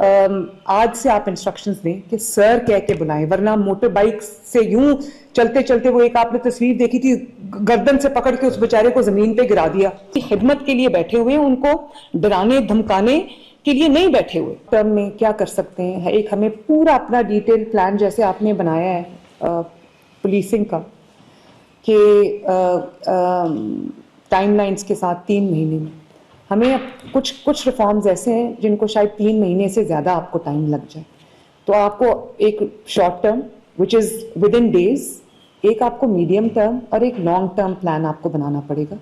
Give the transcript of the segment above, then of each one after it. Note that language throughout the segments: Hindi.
आज से आप इंस्ट्रक्शंस दें कि सर कह के बुलाएं, वरना मोटर बाइक से यूं चलते चलते, वो एक आपने तस्वीर देखी थी, गर्दन से पकड़ के उस बेचारे को जमीन पे गिरा दिया। खिदमत के लिए बैठे हुए हैं, उनको डराने धमकाने के लिए नहीं बैठे हुए। टर्म में क्या कर सकते हैं, एक हमें पूरा अपना डिटेल प्लान जैसे आपने बनाया है पुलिसिंग का, कि टाइमलाइंस के साथ 3 महीने में हमें कुछ रिफॉर्म्स ऐसे हैं जिनको शायद 3 महीने से ज़्यादा आपको टाइम लग जाए। तो आपको एक short term which is with in days, एक आपको मीडियम टर्म और एक लॉन्ग टर्म प्लान आपको बनाना पड़ेगा,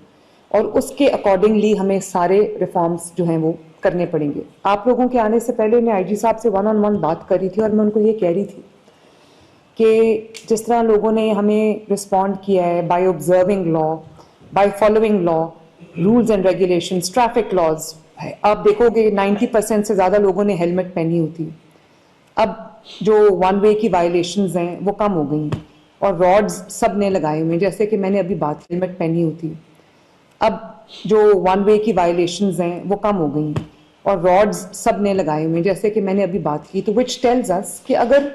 और उसके अकॉर्डिंगली हमें सारे रिफॉर्म्स जो हैं वो करने पड़ेंगे। आप लोगों के आने से पहले मैं आईजी साहब से 1-on-1 बात करी थी, और मैं उनको ये कह रही थी कि जिस तरह लोगों ने हमें रिस्पॉन्ड किया है by observing law, by following law, rules and regulations, traffic laws, आप देखोगे 90% से ज़्यादा लोगों ने हेलमेट पहनी होती है। अब जो 1 वे की वायलेशंस हैं वो कम हो गई हैं, और रॉड्स सब ने लगाए हुए हैं, जैसे कि मैंने अभी बात, हेलमेट पहनी होती है। अब जो 1 वे की वायलेशंस हैं वो कम हो गई हैं, और रॉड्स सब ने लगाए हुए हैं, जैसे कि मैंने अभी बात की। तो विच टेल्स अस कि अगर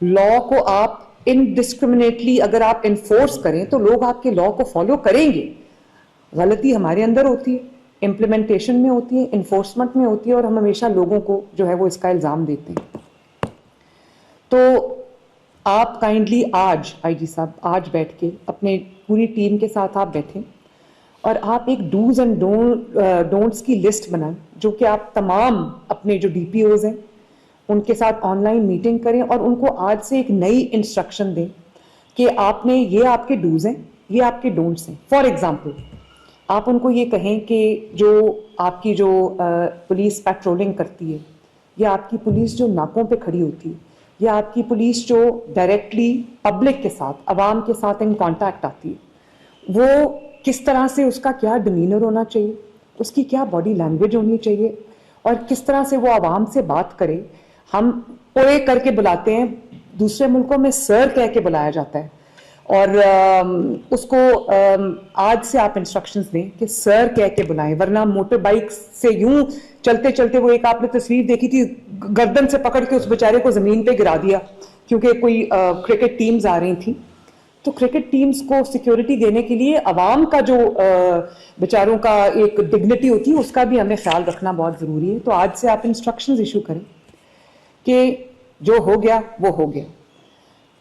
लॉ को आप इनडिस्क्रिमिनेटली अगर आप इन्फोर्स करें तो लोग आपके लॉ को फॉलो करेंगे। गलती हमारे अंदर होती है, इम्प्लीमेंटेशन में होती है, इन्फोर्समेंट में होती है, और हम हमेशा लोगों को जो है वो इसका इल्ज़ाम देते हैं। तो आप काइंडली आज आईजी साहब आज बैठ के अपने पूरी टीम के साथ आप बैठें, और आप एक डूज एंड डोंट्स की लिस्ट बनाएं, जो कि आप तमाम अपने जो डीपीओज हैं उनके साथ ऑनलाइन मीटिंग करें, और उनको आज से एक नई इंस्ट्रक्शन दें कि आपने, ये आपके डूज हैं, ये आपके डोंट्स हैं। फॉर एग्जाम्पल, आप उनको ये कहें कि जो आपकी जो पुलिस पेट्रोलिंग करती है, या आपकी पुलिस जो नाकों पे खड़ी होती है, या आपकी पुलिस जो डायरेक्टली पब्लिक के साथ, आवाम के साथ इन कांटेक्ट आती है, वो किस तरह से, उसका क्या डिमीनर होना चाहिए, उसकी क्या बॉडी लैंग्वेज होनी चाहिए, और किस तरह से वो आवाम से बात करे। हम ओए करके बुलाते हैं, दूसरे मुल्कों में सर कह के बुलाया जाता है, और उसको आज से आप इंस्ट्रक्शंस दें कि सर कह के बुलाएं, वरना मोटर बाइक से यूं चलते चलते, वो एक आपने तस्वीर देखी थी, गर्दन से पकड़ के उस बेचारे को जमीन पे गिरा दिया, क्योंकि कोई क्रिकेट टीम्स आ रही थी। तो क्रिकेट टीम्स को सिक्योरिटी देने के लिए अवाम का जो बेचारों का एक डिग्निटी होती है, उसका भी हमें ख्याल रखना बहुत ज़रूरी है। तो आज से आप इंस्ट्रक्शंस इशू करें कि जो हो गया वो हो गया,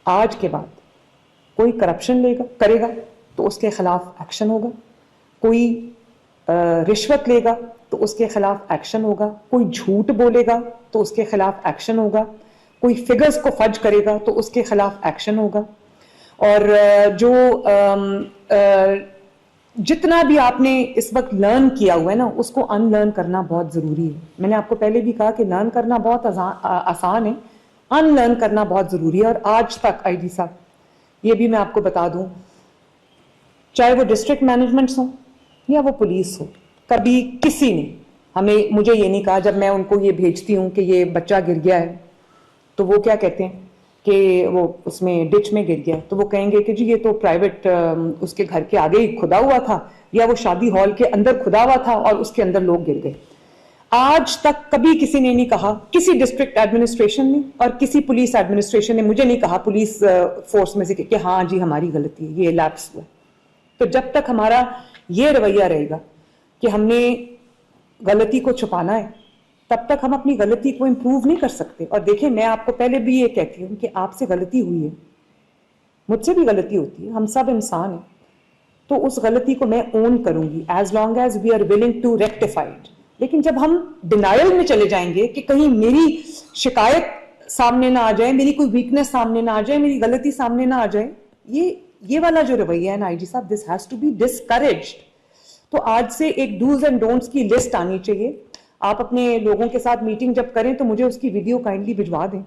आज के बाद कोई करप्शन करेगा तो उसके खिलाफ एक्शन होगा, कोई रिश्वत लेगा तो उसके खिलाफ एक्शन होगा, कोई झूठ बोलेगा तो उसके खिलाफ एक्शन होगा, कोई फिगर्स को फर्ज करेगा तो उसके खिलाफ एक्शन होगा। और जो जितना भी आपने इस वक्त लर्न किया हुआ है ना, उसको अनलर्न करना बहुत ज़रूरी है। मैंने आपको पहले भी कहा कि लर्न करना बहुत आसान है, अनलर्न करना बहुत ज़रूरी है। और आज तक आईजी साहब, ये भी मैं आपको बता दूं, चाहे वो डिस्ट्रिक्ट मैनेजमेंट्स हो या वो पुलिस हो, कभी किसी ने मुझे ये नहीं कहा, जब मैं उनको ये भेजती हूँ कि ये बच्चा गिर गया है, तो वो क्या कहते हैं कि वो उसमें डिच में गिर गया, तो वो कहेंगे कि जी ये तो प्राइवेट उसके घर के आगे ही खुदा हुआ था, या वो शादी हॉल के अंदर खुदा हुआ था और उसके अंदर लोग गिर गए। आज तक कभी किसी ने नहीं कहा, किसी डिस्ट्रिक्ट एडमिनिस्ट्रेशन ने और किसी पुलिस एडमिनिस्ट्रेशन ने मुझे नहीं कहा, पुलिस फोर्स में से, कि हाँ जी हमारी गलती है, ये लैप्स हुआ। तो जब तक हमारा ये रवैया रहेगा कि हमने गलती को छुपाना है, तब तक हम अपनी गलती को इम्प्रूव नहीं कर सकते। और देखिए, मैं आपको पहले भी ये कहती हूँ कि आपसे गलती हुई है, मुझसे भी गलती होती है, हम सब इंसान हैं, तो उस गलती को मैं ओन करूंगी as long as we are willing to rectify it. लेकिन जब हम डिनायल में चले जाएंगे कि कहीं मेरी शिकायत सामने ना आ जाए, मेरी कोई वीकनेस सामने ना आ जाए, मेरी गलती सामने ना आ जाए, ये वाला जो रवैया है ना आईजी साहब, this has to be discouraged. तो आज से एक डूज एंड डोंट्स की लिस्ट आनी चाहिए। आप अपने लोगों के साथ मीटिंग जब करें तो मुझे उसकी वीडियो काइंडली भिजवा दें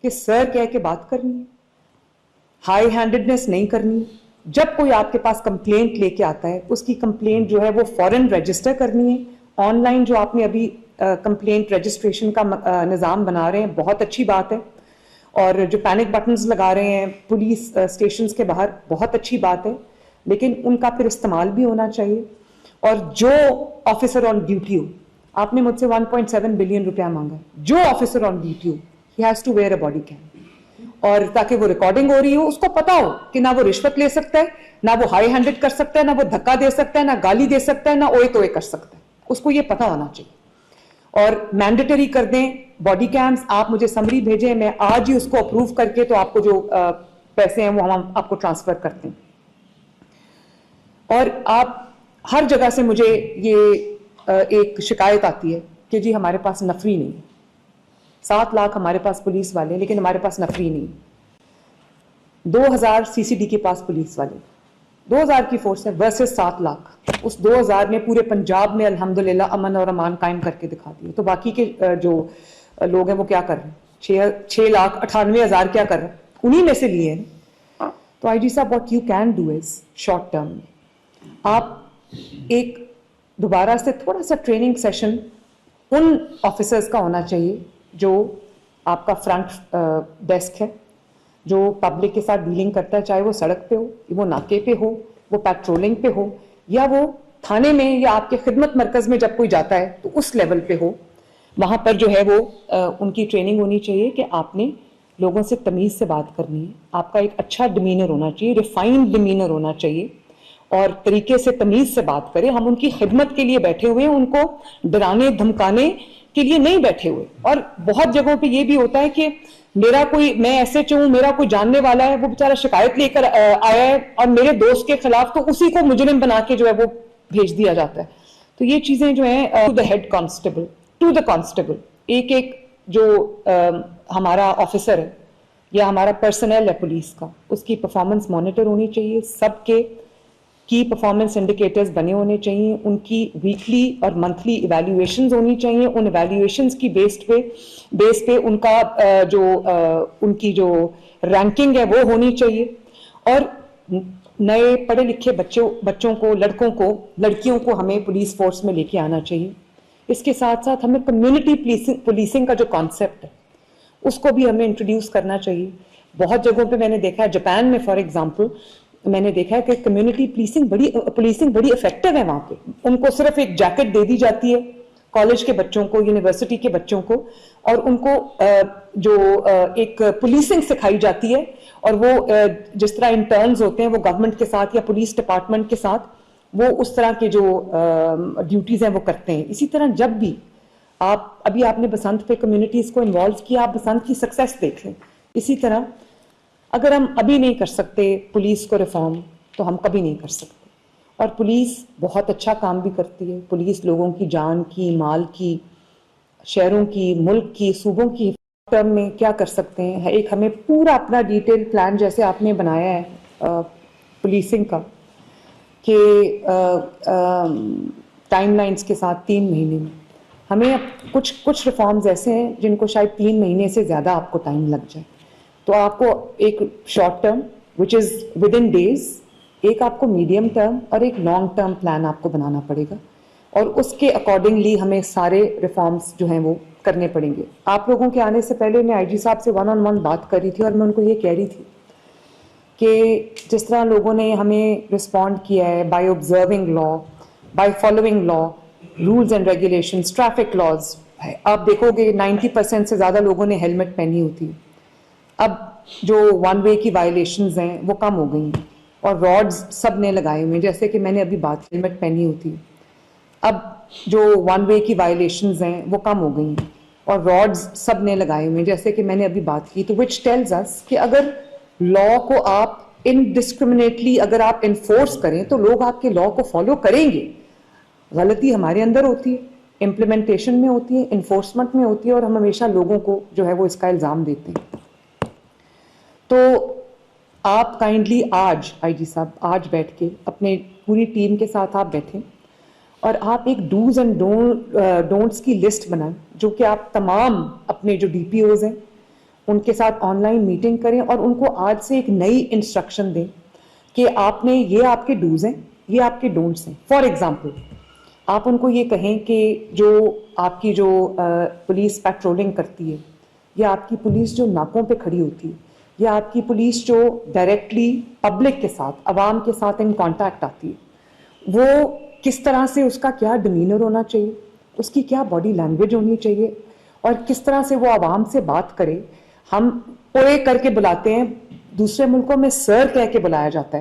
कि सर कह के बात करनी है, हाई हैंडेडनेस नहीं करनी। जब कोई आपके पास कंप्लेंट लेके आता है, उसकी कंप्लेंट जो है वो फौरन रजिस्टर करनी है। ऑनलाइन जो आपने अभी कंप्लेंट रजिस्ट्रेशन का निज़ाम बना रहे हैं, बहुत अच्छी बात है। और जो पैनिक बटन्स लगा रहे हैं पुलिस स्टेशंस के बाहर, बहुत अच्छी बात है, लेकिन उनका फिर इस्तेमाल भी होना चाहिए। और जो ऑफिसर ऑन ड्यूटी हो, आपने मुझसे 1.7 बिलियन रुपया मांगा, जो ऑफिसर ऑन ड्यूटी हो he has to wear a body cam, और ताकि वो रिकॉर्डिंग हो रही हो उसको पता हो कि ना वो रिश्वत ले सकता है, ना वो हाई हैंडेड कर सकता है, ना वो धक्का दे सकता है, ना गाली दे सकता है, ना ओए तोए कर सकता है, उसको ये पता होना चाहिए। और मैंडेटरी कर दें बॉडी कैम्स। आप मुझे समरी भेजें, मैं आज ही उसको अप्रूव करके तो आपको जो पैसे हैं वो हम आपको ट्रांसफर करते हैं। और आप हर जगह से मुझे ये एक शिकायत आती है कि जी हमारे पास नफरी नहीं, 7 लाख हमारे पास पुलिस वाले, लेकिन हमारे पास नफरी नहीं। 2000 सीसीडी के पास पुलिस वाले, 2000 की फोर्स है वर्सेस 7 लाख। उस 2000 ने पूरे पंजाब में अल्हम्दुलिल्लाह अमन और अमान कायम करके दिखा दिए। तो बाकी के जो लोग हैं वो क्या कर रहे हैं? 6,98,000 क्या कर रहे हैं? उन्हीं में से लिए हैं। तो आईजी साहब, what you can do is short term में आप एक दोबारा से थोड़ा सा ट्रेनिंग सेशन उन ऑफिसर्स का होना चाहिए जो आपका फ्रंट डेस्क है, जो पब्लिक के साथ डीलिंग करता है, चाहे वो सड़क पे हो, वो नाके पे हो, वो पेट्रोलिंग पे हो, या वो थाने में या आपके खिदमत मरकज में जब कोई जाता है तो उस लेवल पे हो। वहां पर जो है वो उनकी ट्रेनिंग होनी चाहिए कि आपने लोगों से तमीज से बात करनी है, आपका एक अच्छा डिमीनर होना चाहिए, रिफाइंड डिमीनर होना चाहिए, और तरीके से तमीज से बात करें। हम उनकी खिदमत के लिए बैठे हुए हैं, उनको डराने धमकाने के लिए नहीं बैठे हुए। और बहुत जगहों पे ये भी होता है कि मेरा कोई, मैं ऐसे हूं, मेरा कोई जानने वाला है, वो बेचारा शिकायत लेकर आया है और मेरे दोस्त के खिलाफ, तो उसी को मुजरिम बना के जो है वो भेज दिया जाता है। तो ये चीजें जो है to the head constable, to the constable, एक एक जो हमारा ऑफिसर है या हमारा पर्सनल है पुलिस का, उसकी परफॉर्मेंस मॉनिटर होनी चाहिए, सबके की परफॉर्मेंस इंडिकेटर्स बने होने चाहिए, उनकी वीकली और मंथली इवैल्यूएशंस होनी चाहिए। उन इवैल्यूएशंस की बेस पे उनका उनकी जो रैंकिंग है वो होनी चाहिए। और नए पढ़े लिखे बच्चों को, लड़कों को, लड़कियों को हमें पुलिस फोर्स में लेके आना चाहिए। इसके साथ साथ हमें कम्युनिटी पुलिसिंग का जो कॉन्सेप्ट है उसको भी हमें इंट्रोड्यूस करना चाहिए। बहुत जगहों पे मैंने देखा है, जापान में फॉर एग्जांपल मैंने देखा है कि कम्युनिटी पुलिसिंग बड़ी इफेक्टिव है। वहां पे उनको सिर्फ एक जैकेट दे दी जाती है, कॉलेज के बच्चों को, यूनिवर्सिटी के बच्चों को, और उनको एक पुलिसिंग सिखाई जाती है। और वो जिस तरह इंटर्न्स होते हैं वो गवर्नमेंट के साथ या पुलिस डिपार्टमेंट के साथ वो उस तरह के जो ड्यूटीज हैं वो करते हैं। इसी तरह जब भी अभी आपने बसंत पे कम्युनिटीज को इन्वॉल्व किया, आप बसंत की सक्सेस देख लें। इसी तरह अगर हम अभी नहीं कर सकते पुलिस को रिफॉर्म, तो हम कभी नहीं कर सकते। और पुलिस बहुत अच्छा काम भी करती है। पुलिस लोगों की जान की, माल की, शहरों की, मुल्क की, सूबों की टर्म में क्या कर सकते हैं। एक हमें पूरा अपना डिटेल प्लान जैसे आपने बनाया है पुलिसिंग का, कि टाइमलाइंस के साथ 3 महीने में हमें कुछ रिफॉर्म्स ऐसे हैं जिनको शायद 3 महीने से ज़्यादा आपको टाइम लग जाए। तो आपको एक short term which is with in days, एक आपको मीडियम टर्म और एक लॉन्ग टर्म प्लान आपको बनाना पड़ेगा, और उसके अकॉर्डिंगली हमें सारे रिफॉर्म्स जो हैं वो करने पड़ेंगे। आप लोगों के आने से पहले मैं आईजी साहब से 1-on-1 बात कर रही थी और मैं उनको ये कह रही थी कि जिस तरह लोगों ने हमें रिस्पॉन्ड किया है by observing law, by following law, rules and regulations, traffic laws, आप देखोगे 90% से ज़्यादा लोगों ने हेलमेट पहनी होती है। अब जो 1 वे की वायलेशंस हैं वो कम हो गई हैं, और रॉड्स सब ने लगाए हुए हैं, जैसे कि मैंने अभी बात, हेलमेट पहनी होती है। अब जो 1 वे की वायलेशंस हैं वो कम हो गई हैं, और रॉड्स सब ने लगाए हुए हैं, जैसे कि मैंने अभी बात की। तो विच टेल्स अस कि अगर लॉ को आप इनडिस्क्रिमिनेटली अगर आप इन्फोर्स करें तो लोग आपके लॉ को फॉलो करेंगे। गलती हमारे अंदर होती है, इम्प्लीमेंटेशन में होती है, इन्फोर्समेंट में होती है, और हम हमेशा लोगों को जो है वो इसका इल्ज़ाम देते हैं। तो आप काइंडली आज आईजी साहब आज बैठ के अपने पूरी टीम के साथ आप बैठें और आप एक डूज एंड डोंट्स की लिस्ट बनाएं, जो कि आप तमाम अपने जो डीपीओज हैं उनके साथ ऑनलाइन मीटिंग करें और उनको आज से एक नई इंस्ट्रक्शन दें कि आपने ये आपके डूज हैं, ये आपके डोंट्स हैं। फॉर एग्जाम्पल आप उनको ये कहें कि जो आपकी जो पुलिस पेट्रोलिंग करती है, या आपकी पुलिस जो नाकों पे खड़ी होती है, या आपकी पुलिस जो डायरेक्टली पब्लिक के साथ, आवाम के साथ इन कांटेक्ट आती है, वो किस तरह से, उसका क्या डिमीनर होना चाहिए, उसकी क्या बॉडी लैंग्वेज होनी चाहिए और किस तरह से वो आवाम से बात करे। हम ओए करके बुलाते हैं, दूसरे मुल्कों में सर कह के बुलाया जाता है।